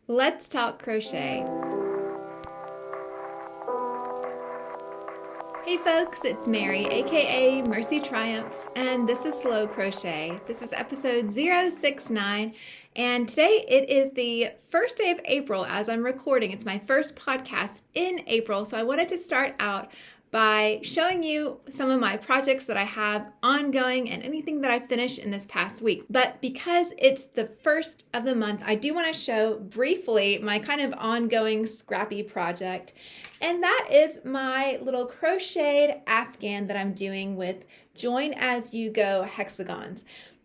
Let's talk crochet. Hey folks, it's Mary, aka MercyTriumphs, and this is Slow Crochet. This is episode 069, and today it is the first day of April as I'm recording. It's my first podcast in April, so I wanted to start out by showing you some of my projects that I have ongoing and anything that I finished in this past week. But because it's the first of the month, I do want to show briefly my kind of ongoing scrappy project. And that is my little crocheted afghan that I'm doing with join as you go hexagons.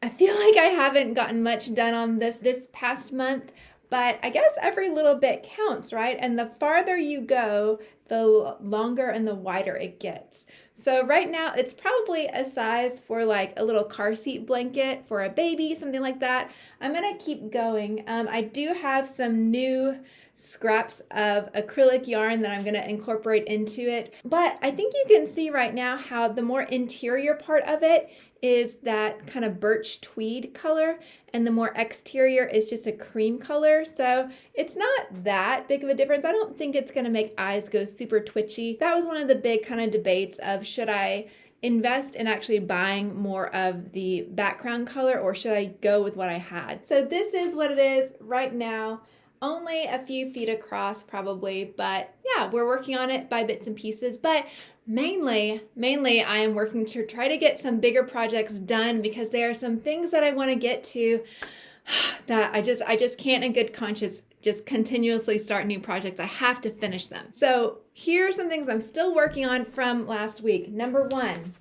I feel like I haven't gotten much done on this past month, but I guess every little bit counts, right? And the farther you go, the longer and the wider it gets. So right now it's probably a size for like a little car seat blanket for a baby, something like that. I'm gonna keep going. I do have some new scraps of acrylic yarn that I'm going to incorporate into it. But I think you can see right now how the more interior part of it is that kind of birch tweed color, and the more exterior is just a cream color. So it's not that big of a difference. I don't think it's going to make eyes go super twitchy. That was one of the big kind of debates of should I invest in actually buying more of the background color or should I go with what I had. So this is what it is right now. Only a few feet across probably, but yeah, we're working on it by bits and pieces. But mainly I am working to try to get some bigger projects done because there are some things that I want to get to that I just can't in good conscience just continuously start new projects. I have to finish them. So here are some things I'm still working on from last week. Number one,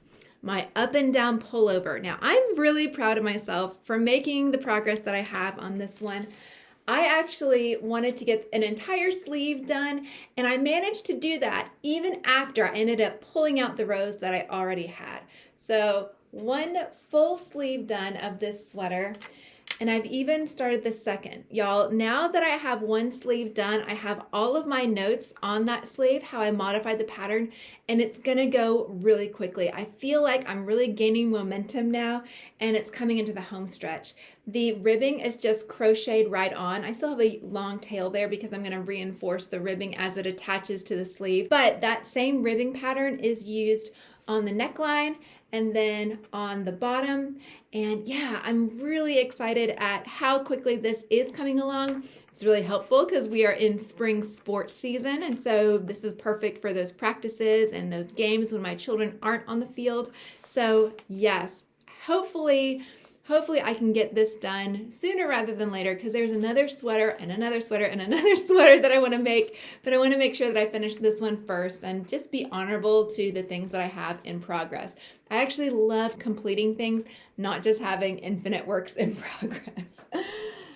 my up and down pullover. Now I'm really proud of myself for making the progress that I have on this one. I actually wanted to get an entire sleeve done, and I managed to do that even after I ended up pulling out the rows that I already had. So one full sleeve done of this sweater, and I've even started the second. Y'all, now that I have one sleeve done, I have all of my notes on that sleeve, how I modified the pattern, and it's gonna go really quickly. I feel like I'm really gaining momentum now, and it's coming into the home stretch. The ribbing is just crocheted right on. I still have a long tail there because I'm gonna reinforce the ribbing as it attaches to the sleeve, but that same ribbing pattern is used on the neckline and then on the bottom. And yeah, I'm really excited at how quickly this is coming along. It's really helpful because we are in spring sports season, and so this is perfect for those practices and those games when my children aren't on the field. So yes, hopefully I can get this done sooner rather than later because there's another sweater and another sweater and another sweater that I want to make, but I want to make sure that I finish this one first and just be honorable to the things that I have in progress. I actually love completing things, not just having infinite works in progress.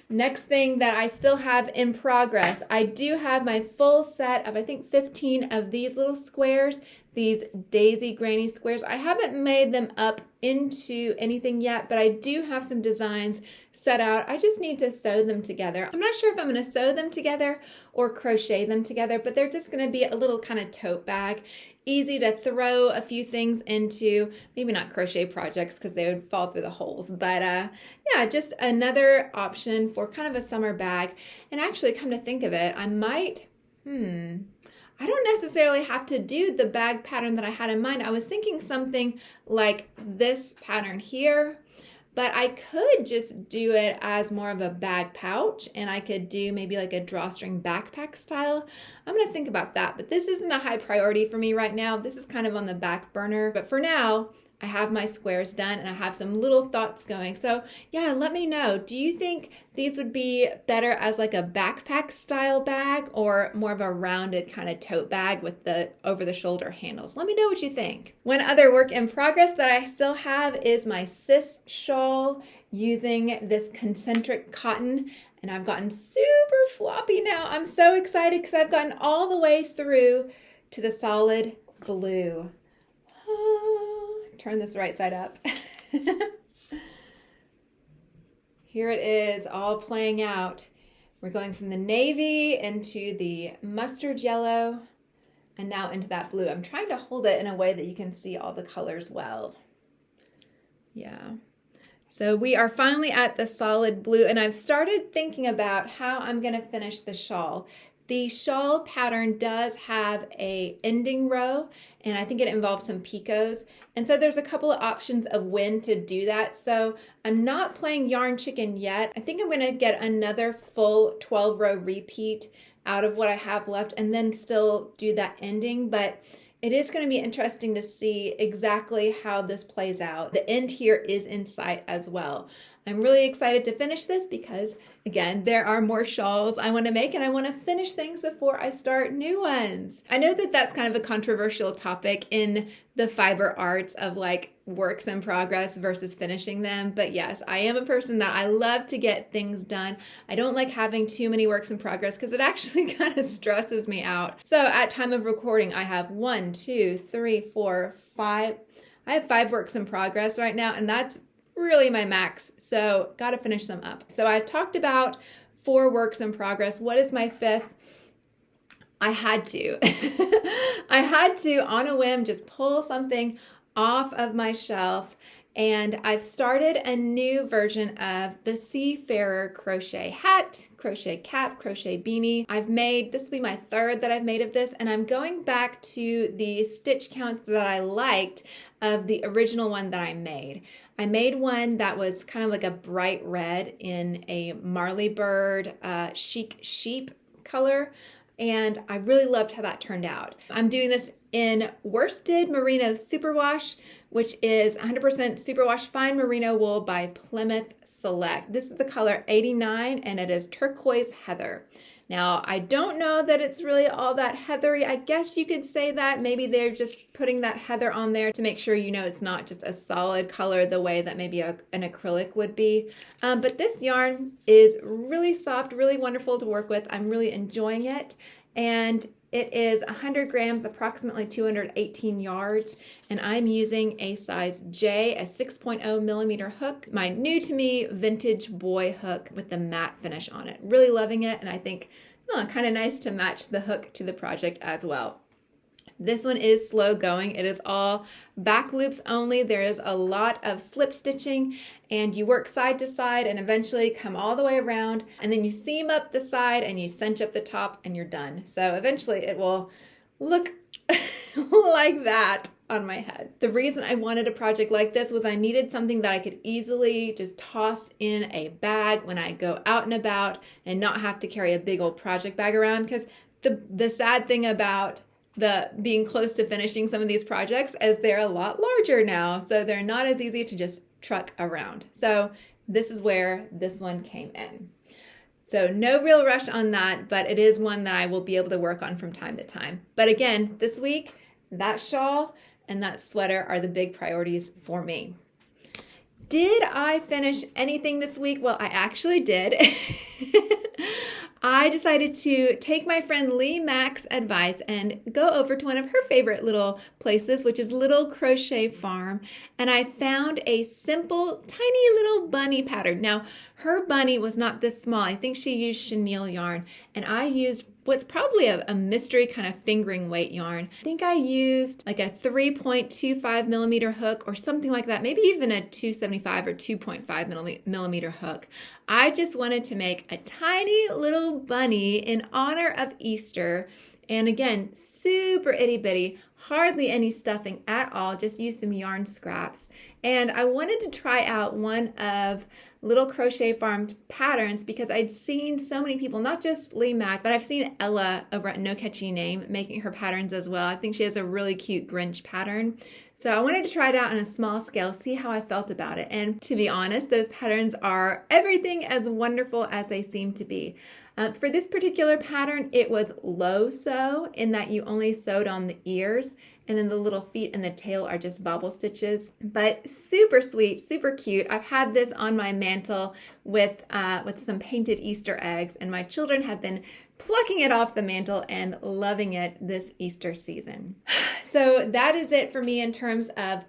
Next thing that I still have in progress, I do have my full set of I think 15 of these little squares, these daisy granny squares. I haven't made them up into anything yet, but I do have some designs set out. I just need to sew them together. I'm not sure if I'm going to sew them together or crochet them together, but they're just going to be a little kind of tote bag. Easy to throw a few things into, maybe not crochet projects because they would fall through the holes, but yeah, just another option for kind of a summer bag. And actually, come to think of it, I might, I don't necessarily have to do the bag pattern that I had in mind. I was thinking something like this pattern here, but I could just do it as more of a bag pouch, and I could do maybe like a drawstring backpack style. I'm gonna think about that, but this isn't a high priority for me right now. This is kind of on the back burner, but for now, I have my squares done and I have some little thoughts going. So yeah, let me know. Do you think these would be better as like a backpack style bag or more of a rounded kind of tote bag with the over the shoulder handles? Let me know what you think. One other work in progress that I still have is my Sis Shawl using this concentric cotton, and I've gotten super floppy now. I'm so excited because I've gotten all the way through to the solid blue. Turn this right side up. Here it is all playing out. We're going from the navy into the mustard yellow and now into that blue. I'm trying to hold it in a way that you can see all the colors well. Yeah. So we are finally at the solid blue, and I've started thinking about how I'm going to finish the shawl. The shawl pattern does have a ending row, and I think it involves some picots. And so there's a couple of options of when to do that. So I'm not playing yarn chicken yet. I think I'm going to get another full 12 row repeat out of what I have left and then still do that ending. But it is going to be interesting to see exactly how this plays out. The end here is in sight as well. I'm really excited to finish this because, again, there are more shawls I want to make and I want to finish things before I start new ones. I know that that's kind of a controversial topic in the fiber arts of like works in progress versus finishing them. But yes, I am a person that I love to get things done. I don't like having too many works in progress because it actually kind of stresses me out. So at time of recording, I have 1, 2, 3, 4, 5. I have 5 works in progress right now, and that's really my max. So got to finish them up. So I've talked about 4 works in progress. What is my 5th? I had to. I had to, on a whim, just pull something off of my shelf, and I've started a new version of the Seafarer crochet hat, crochet cap, crochet beanie. This will be my 3rd that I've made of this, and I'm going back to the stitch count that I liked of the original one that I made. I made one that was kind of like a bright red in a Marley Bird chic sheep color, and I really loved how that turned out. I'm doing this in worsted merino superwash, which is 100% superwash fine merino wool by Plymouth Select. This is the color 89 and it is turquoise heather. Now, I don't know that it's really all that heathery. I guess you could say that. Maybe they're just putting that heather on there to make sure you know it's not just a solid color the way that maybe an acrylic would be. But this yarn is really soft, really wonderful to work with. I'm really enjoying it. And it is 100 grams, approximately 218 yards, and I'm using a size J, a 6.0 millimeter hook, my new to me vintage boy hook with the matte finish on it. Really loving it, and I think kind of nice to match the hook to the project as well. This one is slow going. It is all back loops only. There is a lot of slip stitching, and you work side to side and eventually come all the way around, and then you seam up the side and you cinch up the top and you're done. So eventually it will look like that on my head. The reason I wanted a project like this was I needed something that I could easily just toss in a bag when I go out and about and not have to carry a big old project bag around, because the sad thing about being close to finishing some of these projects is they're a lot larger now, so they're not as easy to just truck around. So this is where this one came in. So no real rush on that, but it is one that I will be able to work on from time to time. But again, this week, that shawl and that sweater are the big priorities for me. Did I finish anything this week? Well, I actually did. I decided to take my friend Lee Mack's advice and go over to one of her favorite little places, which is Little Crochet Farm, and I found a simple, tiny little bunny pattern. Now, her bunny was not this small. I think she used chenille yarn, and I used what's probably a mystery kind of fingering weight yarn. I think I used like a 3.25 millimeter hook or something like that, maybe even a 275 or 2.5 millimeter hook. I just wanted to make a tiny little bunny in honor of Easter. And again, super itty bitty, hardly any stuffing at all, just use some yarn scraps. And I wanted to try out one of Little Crochet Farm patterns because I'd seen so many people, not just Lee Mack, but I've seen Ella over at No Catchy Name making her patterns as well. I think she has a really cute Grinch pattern. So I wanted to try it out on a small scale, see how I felt about it. And to be honest, those patterns are everything as wonderful as they seem to be. For this particular pattern, it was low sew in that you only sewed on the ears, and then the little feet and the tail are just bobble stitches, but super sweet, super cute. I've had this on my mantle with some painted Easter eggs, and my children have been plucking it off the mantle and loving it this Easter season. So that is it for me in terms of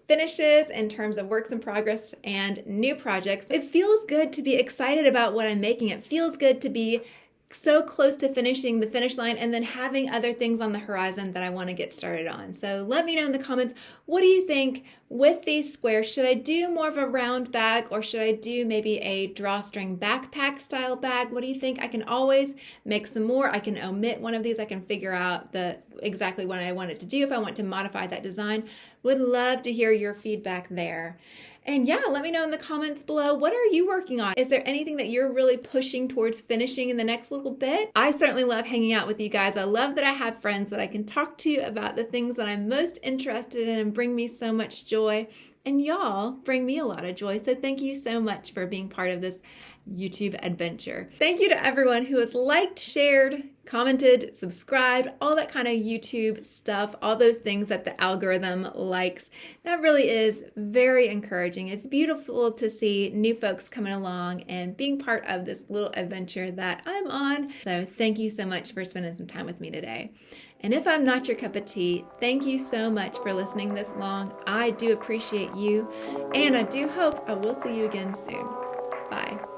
finishes, in terms of works in progress and new projects. It feels good to be excited about what I'm making. It feels good to be so close to finishing the finish line and then having other things on the horizon that I want to get started on. So let me know in the comments, what do you think with these squares? Should I do more of a round bag, or should I do maybe a drawstring backpack style bag? What do you think? I can always make some more. I can omit one of these. I can figure out exactly what I want it to do if I want to modify that design. Would love to hear your feedback there. And yeah, let me know in the comments below, what are you working on? Is there anything that you're really pushing towards finishing in the next little bit? I certainly love hanging out with you guys. I love that I have friends that I can talk to about the things that I'm most interested in and bring me so much joy. And y'all bring me a lot of joy. So thank you so much for being part of this YouTube adventure. Thank you to everyone who has liked, shared, commented, subscribed, all that kind of YouTube stuff, all those things that the algorithm likes. That really is very encouraging. It's beautiful to see new folks coming along and being part of this little adventure that I'm on. So thank you so much for spending some time with me today. And if I'm not your cup of tea, thank you so much for listening this long. I do appreciate you, and I do hope I will see you again soon. Bye.